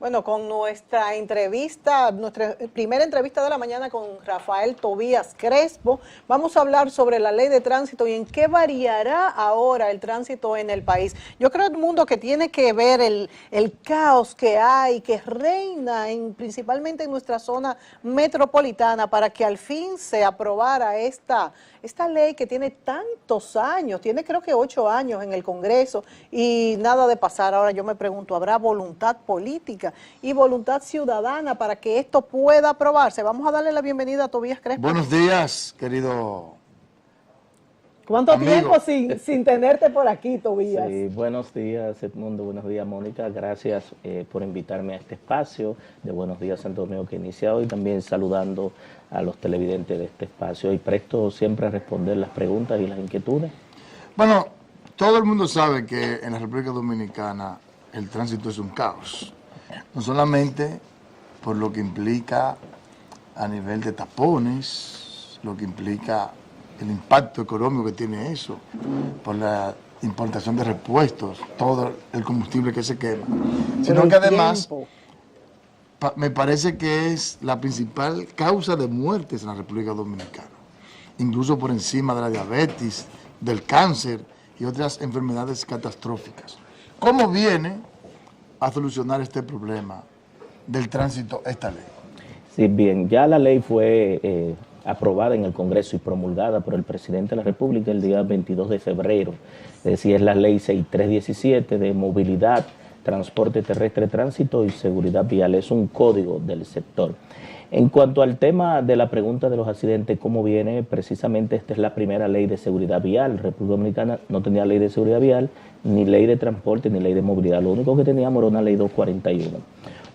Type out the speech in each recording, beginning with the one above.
Bueno, con nuestra entrevista, nuestra primera entrevista de la mañana con Rafael Tobías Crespo, vamos a hablar sobre la ley de tránsito y en qué variará ahora el tránsito en el país. Yo creo, Edmundo, que tiene que ver el caos que hay, que reina principalmente en nuestra zona metropolitana, para que al fin se aprobara esta ley que tiene tantos años, tiene creo que 8 años en el Congreso y nada de pasar. Ahora yo me pregunto, ¿habrá voluntad política y voluntad ciudadana para que esto pueda aprobarse? Vamos a darle la bienvenida a Tobías Crespo. Buenos días, querido ¿Cuánto amigo. tiempo sin tenerte por aquí, Tobías? Sí, buenos días, Edmundo, buenos días, Mónica. Gracias por invitarme a este espacio de Buenos Días Santo Domingo que he iniciado, y también saludando a los televidentes de este espacio, y presto siempre a responder las preguntas y las inquietudes. Bueno, todo el mundo sabe que en la República Dominicana el tránsito es un caos, no solamente por lo que implica a nivel de tapones, lo que implica el impacto económico que tiene eso, por la importación de repuestos, todo el combustible que se quema, sino que además me parece que es la principal causa de muertes en la República Dominicana, incluso por encima de la diabetes, del cáncer y otras enfermedades catastróficas. ¿Cómo viene a solucionar este problema del tránsito esta ley? Sí, bien, ya la ley fue aprobada en el Congreso y promulgada por el presidente de la República el día 22 de febrero. Es decir, es la ley 6317 de movilidad, transporte terrestre, tránsito y seguridad vial. Es un código del sector. En cuanto al tema de la pregunta de los accidentes, ¿cómo viene? Precisamente esta es la primera ley de seguridad vial. República Dominicana no tenía ley de seguridad vial, ni ley de transporte, ni ley de movilidad. Lo único que teníamos era una ley 241.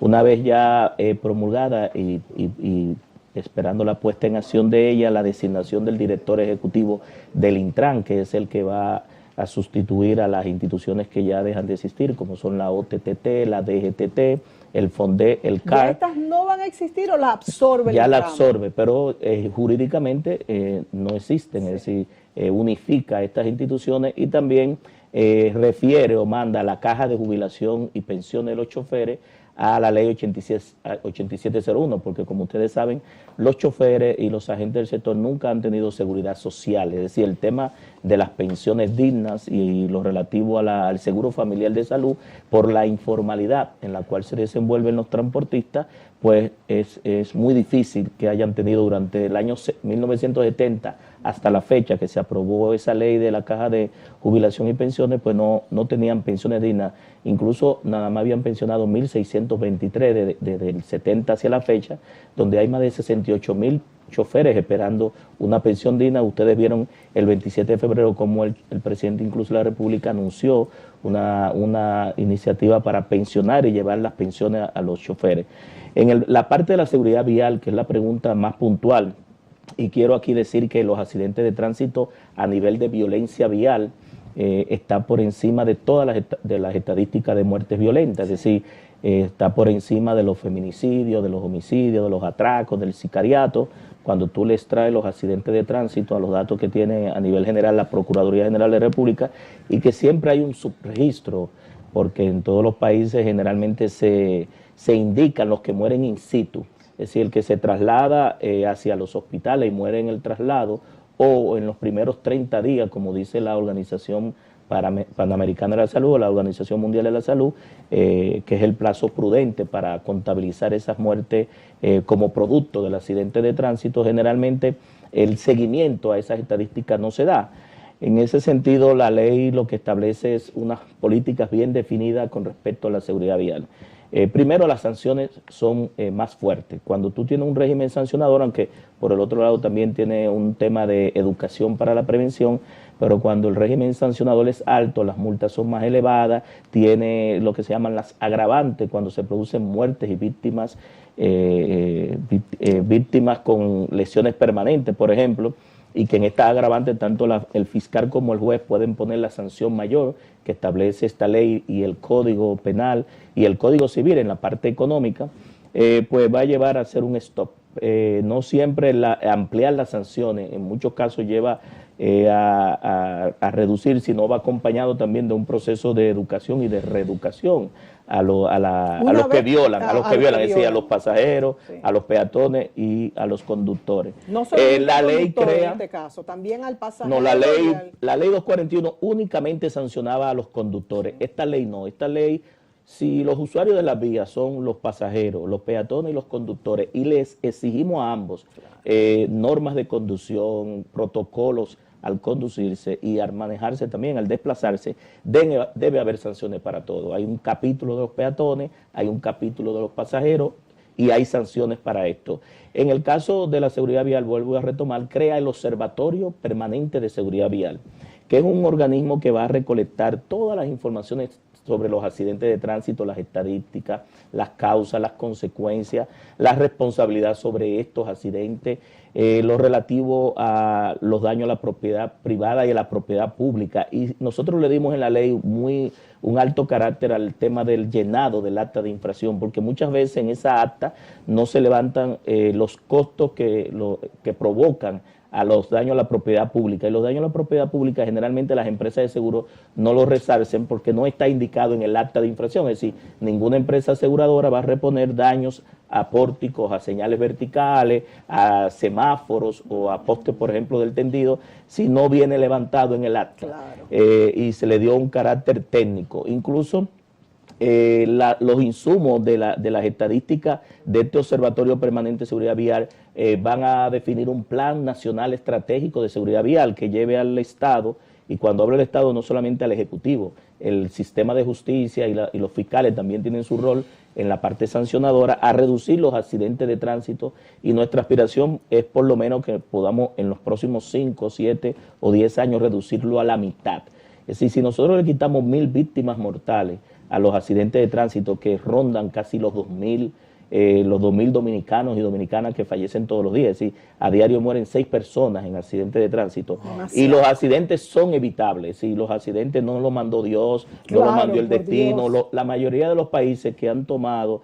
Una vez ya promulgada y esperando la puesta en acción de ella, la designación del director ejecutivo del Intran, que es el que va a sustituir a las instituciones que ya dejan de existir, como son la OTTT, la DGTT, el FONDE, el CAR. ¿Ya estas no van a existir o la absorbe el Ya la Intran? absorbe, pero jurídicamente no existen, sí. Es decir, unifica estas instituciones y también refiere o manda a la Caja de Jubilación y Pensiones de los Choferes a la ley 8701, porque como ustedes saben, los choferes y los agentes del sector nunca han tenido seguridad social, es decir, el tema de las pensiones dignas y lo relativo al seguro familiar de salud, por la informalidad en la cual se desenvuelven los transportistas, pues es muy difícil que hayan tenido durante el año 1970 hasta la fecha que se aprobó esa ley de la Caja de Jubilación y Pensiones, pues no tenían pensiones dignas. Incluso nada más habían pensionado 1.623 desde el 70 hacia la fecha, donde hay más de 68.000 choferes esperando una pensión digna. Ustedes vieron el 27 de febrero cómo el presidente incluso de la República anunció una iniciativa para pensionar y llevar las pensiones a los choferes. En la parte de la seguridad vial, que es la pregunta más puntual, y quiero aquí decir que los accidentes de tránsito a nivel de violencia vial está por encima de todas las estadísticas de muertes violentas, es decir, está por encima de los feminicidios, de los homicidios, de los atracos, del sicariato. Cuando tú les traes los accidentes de tránsito a los datos que tiene a nivel general la Procuraduría General de la República, y que siempre hay un subregistro, porque en todos los países generalmente se indican los que mueren in situ, es decir, el que se traslada hacia los hospitales y muere en el traslado, o en los primeros 30 días, como dice la Organización Panamericana de la Salud o la Organización Mundial de la Salud, que es el plazo prudente para contabilizar esas muertes como producto del accidente de tránsito. Generalmente el seguimiento a esas estadísticas no se da. En ese sentido, la ley lo que establece es unas políticas bien definidas con respecto a la seguridad vial. Primero, las sanciones son más fuertes. Cuando tú tienes un régimen sancionador, aunque por el otro lado también tiene un tema de educación para la prevención, pero cuando el régimen sancionador es alto, las multas son más elevadas, tiene lo que se llaman las agravantes, cuando se producen muertes y víctimas con lesiones permanentes, por ejemplo, y que en esta agravante tanto el fiscal como el juez pueden poner la sanción mayor que establece esta ley y el Código Penal y el Código Civil en la parte económica, pues va a llevar a hacer un stop. No siempre ampliar las sanciones, en muchos casos lleva a reducir, sino va acompañado también de un proceso de educación y de reeducación a los que violan, es decir, a los pasajeros, sí, a los peatones y a los conductores. No solo la ley crea, en este caso, también al pasajero. No, la ley 241 únicamente sancionaba a los conductores. Esta ley no, esta ley, si los usuarios de las vías son los pasajeros, los peatones y los conductores, y les exigimos a ambos normas de conducción, protocolos al conducirse y al manejarse también, al desplazarse, debe haber sanciones para todo. Hay un capítulo de los peatones, hay un capítulo de los pasajeros y hay sanciones para esto. En el caso de la seguridad vial, vuelvo a retomar, crea el Observatorio Permanente de Seguridad Vial, que es un organismo que va a recolectar todas las informaciones sobre los accidentes de tránsito, las estadísticas, las causas, las consecuencias, la responsabilidad sobre estos accidentes, lo relativo a los daños a la propiedad privada y a la propiedad pública. Y nosotros le dimos en la ley un alto carácter al tema del llenado del acta de infracción, porque muchas veces en esa acta no se levantan los costos que provocan a los daños a la propiedad pública. Y los daños a la propiedad pública generalmente las empresas de seguro no los resarcen porque no está indicado en el acta de infracción. Es decir, ninguna empresa aseguradora va a reponer daños a pórticos, a señales verticales, a semáforos o a postes, por ejemplo, del tendido, si no viene levantado en el acta. Claro. Y se le dio un carácter técnico. Incluso los insumos de las estadísticas de este Observatorio Permanente de Seguridad Vial van a definir un plan nacional estratégico de seguridad vial que lleve al Estado, y cuando hablo del Estado no solamente al Ejecutivo, el sistema de justicia y los fiscales también tienen su rol en la parte sancionadora, a reducir los accidentes de tránsito, y nuestra aspiración es por lo menos que podamos en los próximos 5, 7 o 10 años reducirlo a la mitad. Es decir, si nosotros le quitamos 1.000 víctimas mortales a los accidentes de tránsito que rondan casi los 2.000 dominicanos y dominicanas que fallecen todos los días, es decir, a diario mueren 6 personas en accidentes de tránsito. Demasiado. Y los accidentes son evitables, y los accidentes no los mandó Dios, claro, no los mandó el destino. La mayoría de los países que han tomado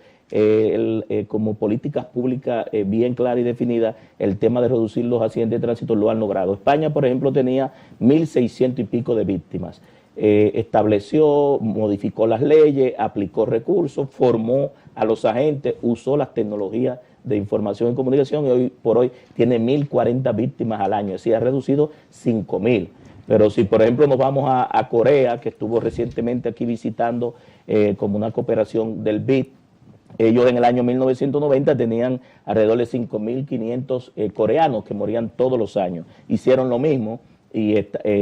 como políticas públicas bien claras y definidas el tema de reducir los accidentes de tránsito lo han logrado. España, por ejemplo, tenía 1.600 y pico de víctimas. Estableció, modificó las leyes, aplicó recursos, formó a los agentes, usó las tecnologías de información y comunicación, y hoy por hoy tiene 1.040 víctimas al año, es decir, ha reducido 5.000. Pero si, por ejemplo, nos vamos a Corea, que estuvo recientemente aquí visitando como una cooperación del BID, ellos en el año 1990 tenían alrededor de 5.500 coreanos que morían todos los años. Hicieron lo mismo, y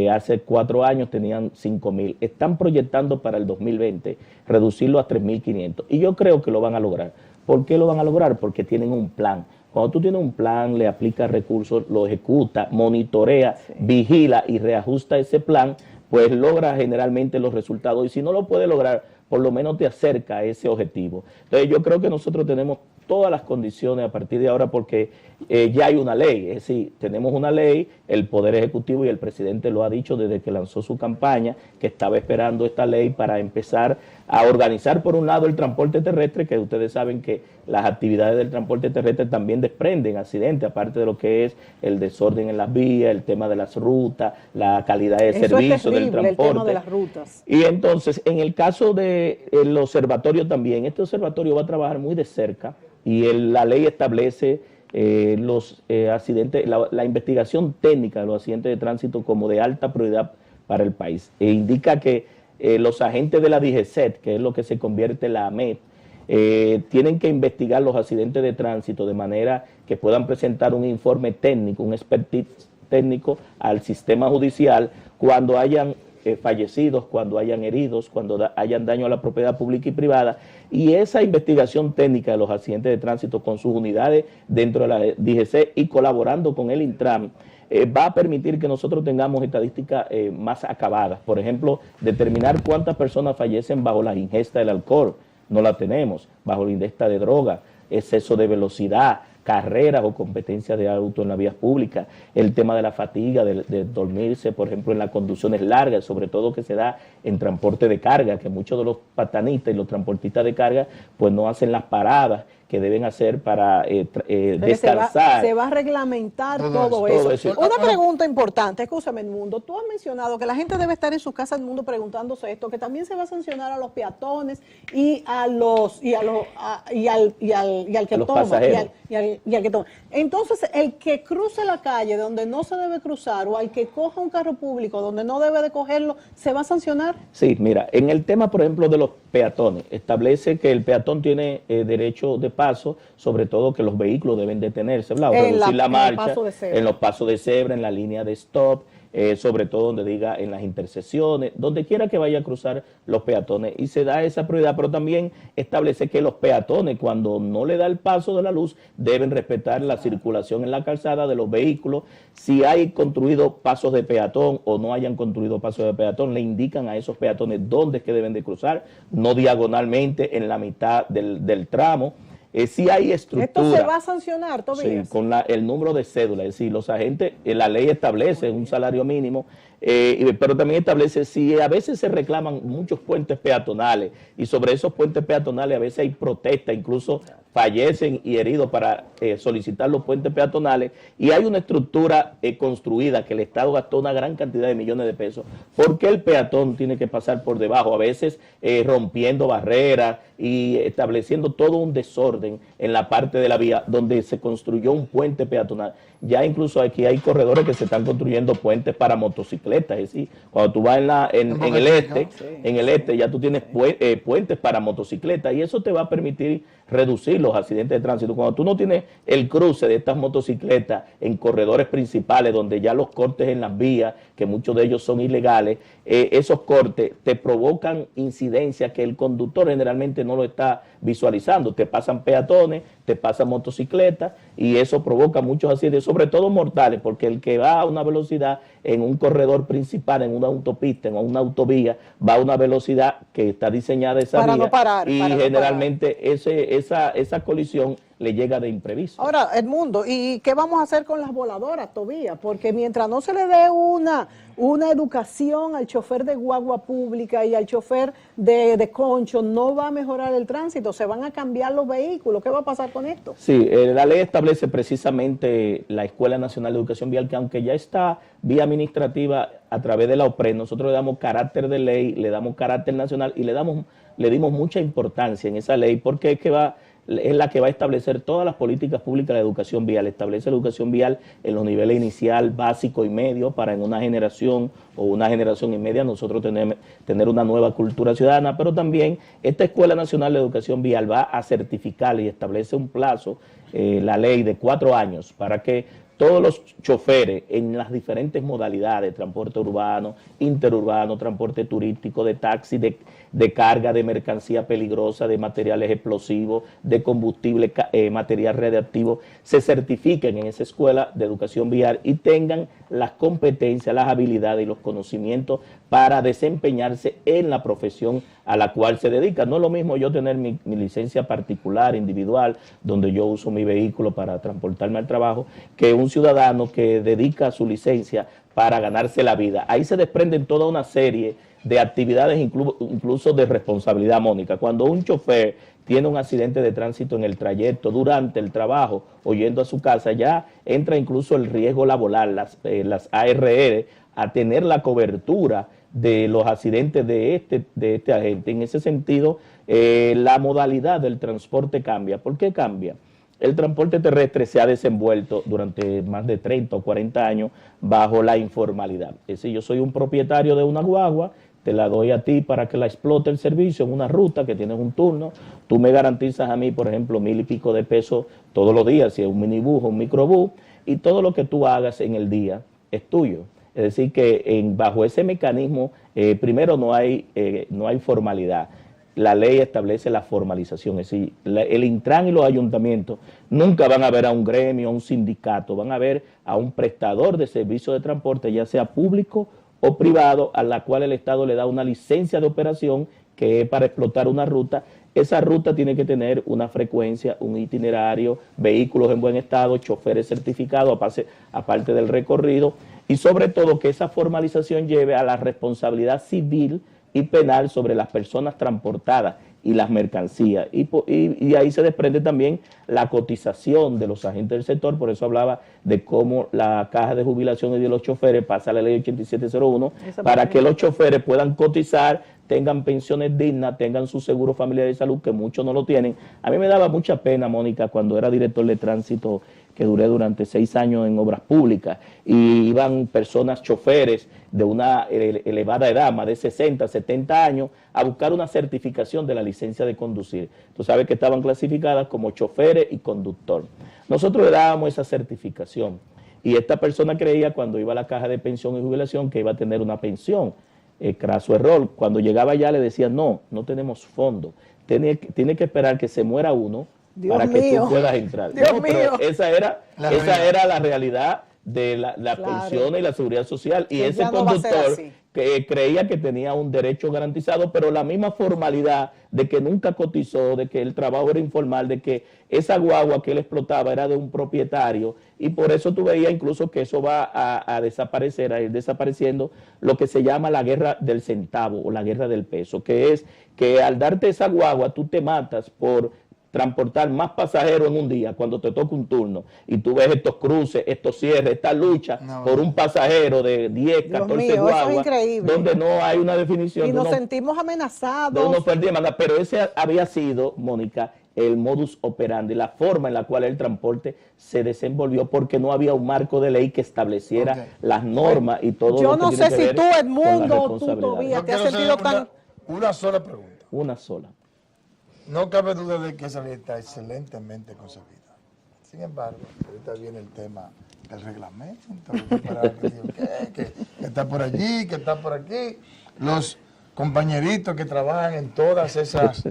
hace 4 años tenían 5.000. Están proyectando para el 2020 reducirlo a 3.500. Y yo creo que lo van a lograr. ¿Por qué lo van a lograr? Porque tienen un plan. Cuando tú tienes un plan, le aplicas recursos, lo ejecuta, monitorea, sí, vigila y reajusta ese plan, pues logra generalmente los resultados. Y si no lo puede lograr, por lo menos te acerca a ese objetivo. Entonces yo creo que nosotros tenemos todas las condiciones a partir de ahora, porque ya hay una ley, es decir, tenemos una ley, el Poder Ejecutivo y el presidente lo ha dicho desde que lanzó su campaña, que estaba esperando esta ley para empezar a organizar por un lado el transporte terrestre, que ustedes saben que las actividades del transporte terrestre también desprenden accidentes, aparte de lo que es el desorden en las vías, el tema de las rutas, la calidad de servicio del transporte. El tema de las rutas. Y entonces, en el caso del observatorio también, este observatorio va a trabajar muy de cerca, y la ley establece los accidentes, la investigación técnica de los accidentes de tránsito como de alta prioridad para el país. E indica que los agentes de la DGCET, que es lo que se convierte en la AMET, tienen que investigar los accidentes de tránsito de manera que puedan presentar un informe técnico, un expertise técnico al sistema judicial cuando hayan fallecidos, cuando hayan heridos, cuando hayan daño a la propiedad pública y privada, y esa investigación técnica de los accidentes de tránsito con sus unidades dentro de la DGC y colaborando con el Intran, va a permitir que nosotros tengamos estadísticas más acabadas. Por ejemplo, determinar cuántas personas fallecen bajo la ingesta del alcohol, no la tenemos, bajo la ingesta de droga, exceso de velocidad, carreras o competencia de auto en las vías públicas, el tema de la fatiga, de dormirse, por ejemplo, en las conducciones largas, sobre todo que se da en transporte de carga, que muchos de los patanistas y los transportistas de carga pues no hacen las paradas que deben hacer para Entonces descansar. se va a reglamentar todo todo eso. eso. Una pregunta importante, escúchame, Edmundo, tú has mencionado que la gente debe estar en su casa, Edmundo, preguntándose esto, que también se va a sancionar a los peatones y al que los toma, pasajeros. y al que toma. Entonces, el que cruce la calle donde no se debe cruzar o al que coja un carro público donde no debe de cogerlo, ¿se va a sancionar? Sí, mira, en el tema, por ejemplo, de los peatones, establece que el peatón tiene derecho de paso, sobre todo que los vehículos deben detenerse, ¿verdad? O reducir la marcha, en los pasos de cebra, en la línea de stop, sobre todo donde diga en las intersecciones, donde quiera que vaya a cruzar los peatones, y se da esa prioridad, pero también establece que los peatones, cuando no le da el paso de la luz, deben respetar la circulación en la calzada de los vehículos. Si hay construido pasos de peatón o no hayan construido pasos de peatón, le indican a esos peatones dónde es que deben de cruzar, no diagonalmente en la mitad del tramo. Si hay estructura. ¿Esto se va a sancionar todavía? Sí, con el número de cédula, es decir, los agentes, la ley establece un salario mínimo, pero también establece si a veces se reclaman muchos puentes peatonales y sobre esos puentes peatonales a veces hay protestas, incluso fallecen y heridos para solicitar los puentes peatonales, y hay una estructura construida que el Estado gastó una gran cantidad de millones de pesos. ¿Por qué el peatón tiene que pasar por debajo? A veces rompiendo barreras y estableciendo todo un desorden en la parte de la vía donde se construyó un puente peatonal. Ya incluso aquí hay corredores que se están construyendo puentes para motocicletas, es decir, cuando tú vas en el este ya tú tienes puentes para motocicletas, y eso te va a permitir reducir los accidentes de tránsito. Cuando tú no tienes el cruce de estas motocicletas en corredores principales, donde ya los cortes en las vías, que muchos de ellos son ilegales, esos cortes te provocan incidencias que el conductor generalmente no lo está visualizando. Te pasan peatones, te pasan motocicletas, y eso provoca muchos accidentes, sobre todo mortales, porque el que va a una velocidad en un corredor principal, en una autopista, en una autovía, va a una velocidad que está diseñada esa para vía, no parar, y para generalmente esa colisión le llega de imprevisto. Ahora, Edmundo, ¿y qué vamos a hacer con las voladoras, Tobías? Porque mientras no se le dé una educación al chofer de guagua pública y al chofer de concho, no va a mejorar el tránsito, se van a cambiar los vehículos. ¿Qué va a pasar con esto? Sí, la ley establece precisamente la Escuela Nacional de Educación Vial, que aunque ya está vía administrativa a través de la OPRED, nosotros le damos carácter de ley, le damos carácter nacional y le dimos mucha importancia en esa ley, porque es la que va a establecer todas las políticas públicas de educación vial. Establece la educación vial en los niveles inicial, básico y medio, para en una generación o una generación y media nosotros tener una nueva cultura ciudadana, pero también esta Escuela Nacional de Educación Vial va a certificar y establece un plazo, la ley de 4 años, para que todos los choferes en las diferentes modalidades, transporte urbano, interurbano, transporte turístico, de taxi, de carga, de mercancía peligrosa, de materiales explosivos, de combustible, material radiactivo, se certifiquen en esa escuela de educación vial y tengan las competencias, las habilidades y los conocimientos para desempeñarse en la profesión a la cual se dedica. No es lo mismo yo tener mi licencia particular, individual, donde yo uso mi vehículo para transportarme al trabajo, que un ciudadano que dedica su licencia para ganarse la vida. Ahí se desprenden toda una serie de actividades, incluso de responsabilidad, Mónica. Cuando un chofer tiene un accidente de tránsito en el trayecto, durante el trabajo o yendo a su casa, ya entra incluso el riesgo laboral, las ARR, a tener la cobertura de los accidentes de este agente. En ese sentido, la modalidad del transporte cambia. ¿Por qué cambia? El transporte terrestre se ha desenvuelto durante más de 30 o 40 años bajo la informalidad. Es decir, yo soy un propietario de una guagua, te la doy a ti para que la explote el servicio en una ruta que tienes un turno, tú me garantizas a mí, por ejemplo, 1,000 y pico de pesos todos los días, si es un minibús o un microbús, y todo lo que tú hagas en el día es tuyo. Es decir, que bajo ese mecanismo, primero no hay formalidad. La ley establece la formalización, es decir, el Intran y los ayuntamientos nunca van a ver a un gremio, a un sindicato, van a ver a un prestador de servicios de transporte, ya sea público o privado, a la cual el Estado le da una licencia de operación que es para explotar una ruta. Esa ruta tiene que tener una frecuencia, un itinerario, vehículos en buen estado, choferes certificados, aparte del recorrido, y sobre todo que esa formalización lleve a la responsabilidad civil y penal sobre las personas transportadas, y las mercancías. Y ahí se desprende también la cotización de los agentes del sector, por eso hablaba de cómo la caja de jubilación y de los choferes pasa a la ley 8701 para que los choferes puedan cotizar, tengan pensiones dignas, tengan su seguro familiar de salud, que muchos no lo tienen. A mí me daba mucha pena, Mónica, cuando era director de tránsito, que duré durante 6 años en obras públicas, y iban personas, choferes de una elevada edad, más de 60, 70 años, a buscar una certificación de la licencia de conducir. Tú sabes que estaban clasificadas como choferes y conductor. Nosotros le dábamos esa certificación, y esta persona creía cuando iba a la caja de pensión y jubilación que iba a tener una pensión. Craso error. Cuando llegaba allá le decían, no tenemos fondo. Tiene que esperar que se muera uno para que tú puedas entrar. Pero esa era la realidad de la pensión y la seguridad social. Y ese conductor que creía que tenía un derecho garantizado, pero la misma formalidad de que nunca cotizó, de que el trabajo era informal, de que esa guagua que él explotaba era de un propietario, y por eso tú veías incluso que eso va a desaparecer, a ir desapareciendo lo que se llama la guerra del centavo o la guerra del peso, que es que al darte esa guagua tú te matas por transportar más pasajeros en un día cuando te toca un turno, y tú ves estos cruces, estos cierres, esta lucha por un pasajero de 10, 14 guaguas, donde no hay una definición. Y nos sentimos amenazados. De una oferta y demanda, pero ese había sido, Mónica, el modus operandi, la forma en la cual el transporte se desenvolvió, porque no había un marco de ley que estableciera las normas y todo yo lo que no sé si tú, Edmundo, tú todavía te has sentido tan... Una sola pregunta. Una sola. No cabe duda de que esa ley está excelentemente concebida. Sin embargo, ahorita viene el tema del reglamento, que está por allí, que está por aquí. Los compañeritos que trabajan en todas esas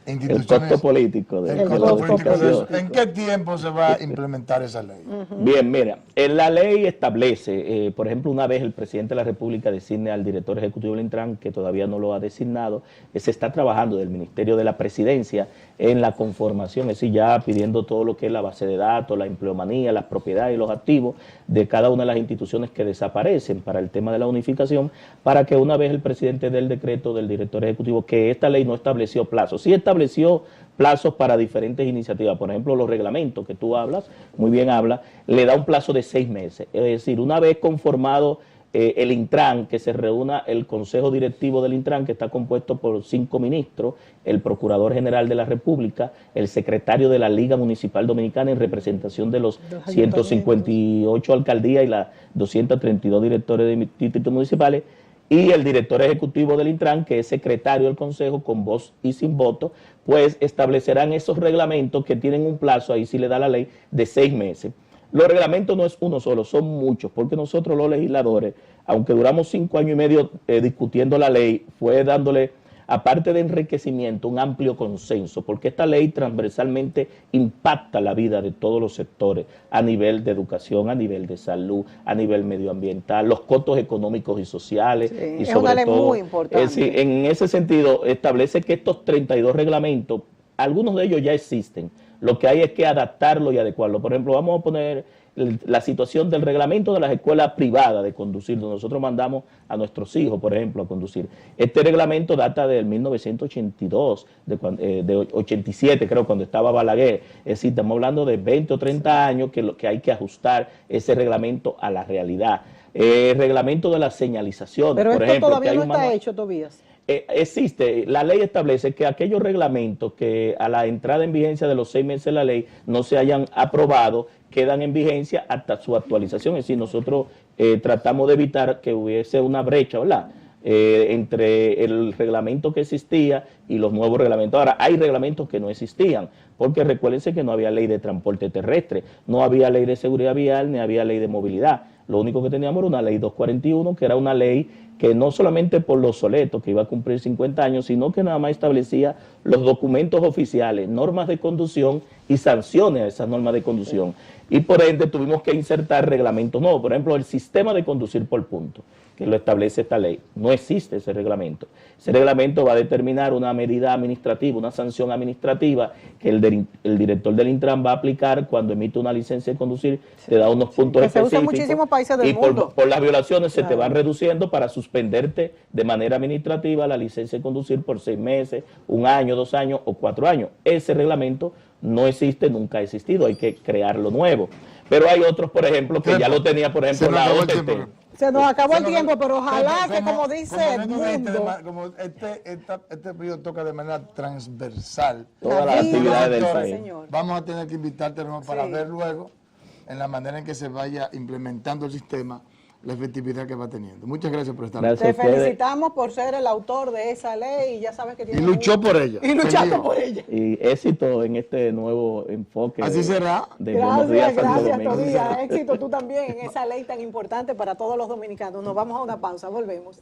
instituciones. El costo político de eso. ¿En qué tiempo se va a implementar esa ley? Bien, mira, la ley establece, por ejemplo, una vez el presidente de la República designe al director ejecutivo del Intran, que todavía no lo ha designado, se está trabajando del Ministerio de la Presidencia en la conformación, es decir, ya pidiendo todo lo que es la base de datos, la empleomanía, las propiedades y los activos de cada una de las instituciones que desaparecen para el tema de la unificación, para que una vez el presidente dé el decreto del director ejecutivo, que esta ley no estableció plazos, sí estableció plazos para diferentes iniciativas, por ejemplo, los reglamentos que tú hablas, muy bien hablas, le da un plazo de 6 meses, es decir, una vez conformado el Intran, que se reúna el Consejo Directivo del Intran, que está compuesto por 5 ministros, el Procurador General de la República, el Secretario de la Liga Municipal Dominicana en representación de los 158 alcaldías y las 232 directores de distritos municipales, y el director ejecutivo del Intran, que es secretario del Consejo con voz y sin voto, pues establecerán esos reglamentos que tienen un plazo, ahí sí le da la ley, de 6 meses. Los reglamentos no es uno solo, son muchos, porque nosotros los legisladores, aunque duramos 5 años y medio discutiendo la ley, fue dándole, aparte de enriquecimiento, un amplio consenso, porque esta ley transversalmente impacta la vida de todos los sectores, a nivel de educación, a nivel de salud, a nivel medioambiental, los costos económicos y sociales. Sí, y sobre es una ley todo, muy importante. En ese sentido, establece que estos 32 reglamentos, algunos de ellos ya existen, lo que hay es que adaptarlo y adecuarlo. Por ejemplo, vamos a poner la situación del reglamento de las escuelas privadas de conducir, donde nosotros mandamos a nuestros hijos, por ejemplo, a conducir. Este reglamento data del 1982, de 87 creo, cuando estaba Balaguer. Es decir, estamos hablando de 20 o 30 años que hay que ajustar ese reglamento a la realidad. El reglamento de las señalizaciones, pero por esto ejemplo, todavía no está hecho, Tobías. Existe, la ley establece que aquellos reglamentos que a la entrada en vigencia de los 6 meses de la ley no se hayan aprobado, quedan en vigencia hasta su actualización. Es decir, nosotros tratamos de evitar que hubiese una brecha, ¿verdad?, entre el reglamento que existía y los nuevos reglamentos. Ahora, hay reglamentos que no existían, porque recuérdense que no había ley de transporte terrestre, no había ley de seguridad vial, ni había ley de movilidad. Lo único que teníamos era una ley 241, que era una ley que no solamente por lo obsoleto, que iba a cumplir 50 años, sino que nada más establecía los documentos oficiales, normas de conducción y sanciones a esas normas de conducción. Y por ende tuvimos que insertar reglamentos nuevos. Por ejemplo, el sistema de conducir por punto, que lo establece esta ley. No existe ese reglamento. Ese reglamento va a determinar una medida administrativa, una sanción administrativa que el director del Intran va a aplicar cuando emite una licencia de conducir, te da unos puntos específicos. Se usa en muchísimos países del mundo. Por las violaciones se te van reduciendo para sus suspenderte de manera administrativa la licencia de conducir por 6 meses, 1 año, 2 años o 4 años. Ese reglamento no existe, nunca ha existido, hay que crearlo nuevo. Pero hay otros, por ejemplo, que ya lo tenía, por ejemplo, la OTT. Se nos acabó el tiempo, pero ojalá que, como dice Edmundo, como este periodo toca de manera transversal Todas las actividades del país. señor. Vamos a tener que invitarte de nuevo para ver luego en la manera en que se vaya implementando el sistema, la efectividad que va teniendo. Muchas gracias por estar aquí. Gracias. Te felicitamos por ser el autor de esa ley y ya sabes que Y tiene luchó por ella. Y luchaste Peleó. por ella. Y éxito en este nuevo enfoque. Así será. De Buenos Días, Santo Gracias, Domingo. Tobías. Éxito tú también en esa ley tan importante para todos los dominicanos. Nos vamos a una pausa, volvemos.